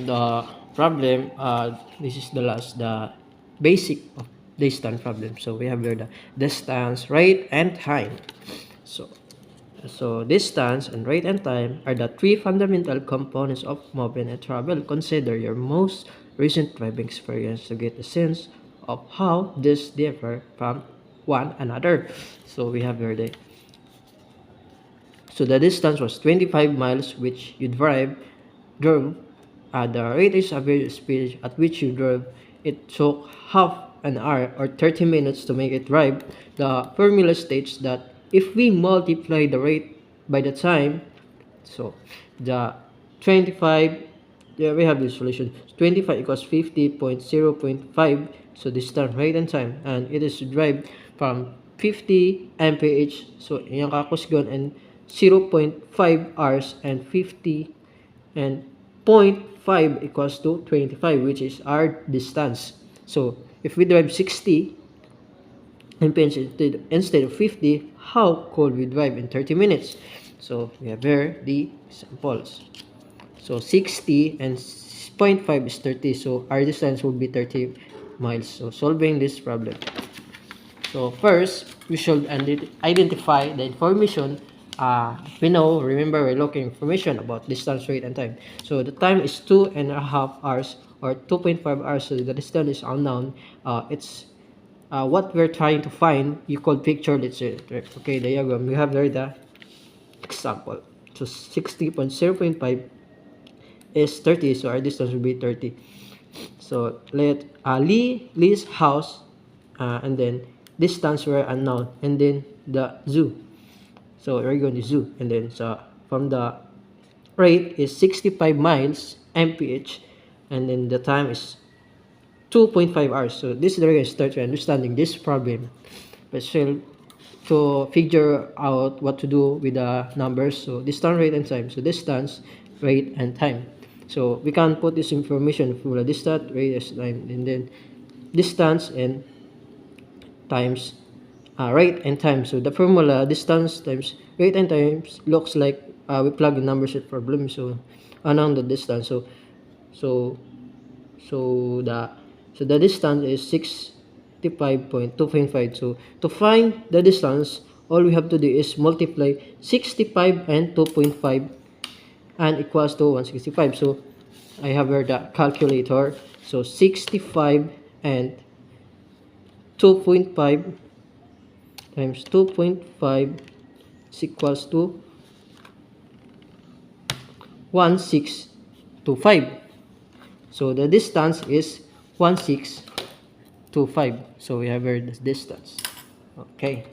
the problem, this is the basic of distance problem. So we have here the distance, rate, and time. So distance and rate and time are the three fundamental components of movement and travel. Consider your most recent driving experience to get a sense of how these differ from one another. So we have here the distance was 25 miles which you drove. The rate is average speed at which you drove. It took half an hour or 30 minutes to make it drive. The formula states that if we multiply the rate by the time, so the 25, yeah, we have this solution. 25 equals 50.0.5. So distance, rate, and time, and it is derived from 50 mph. So yung kakusgon and 0.5 hours and 50 and 0.5 equals to 25, which is our distance. So if we drive 60 mph instead of 50, how could we drive in 30 minutes? So we have here the examples. So 60 and 0.5 is 30. So our distance will be 30 miles. So solving this problem. So first, we should identify the information. We know, remember, we're looking information about distance, rate, and time. So the time is 2.5 hours or 2.5 hours. So the distance is unknown. It's what we're trying to find. You could picture, let's say, okay, diagram. We have there the example. So 60.0.5 is 30, so our distance will be 30. So let Lee's house, and then distance were unknown, and then the zoo. So we're going to zoo, and then so from the rate is 65 miles mph, and then the time is 2.5 hours. So this is the way I start to understanding this problem, but still to figure out what to do with the numbers. So distance, rate, and time. So distance, rate, and time. So we can put this information for the distance, rate, time, and then distance and times rate and time. So the formula distance times rate and times looks like we plug in numbers at problem. So unknown the distance. So the distance is 65.2.5. So to find the distance, all we have to do is multiply 65 and 2.5 and equals to 165. So I have here the calculator. So 65 and 2.5 times 2.5 is equals to 1625. So the distance is 1625. So we have here the distance. Okay.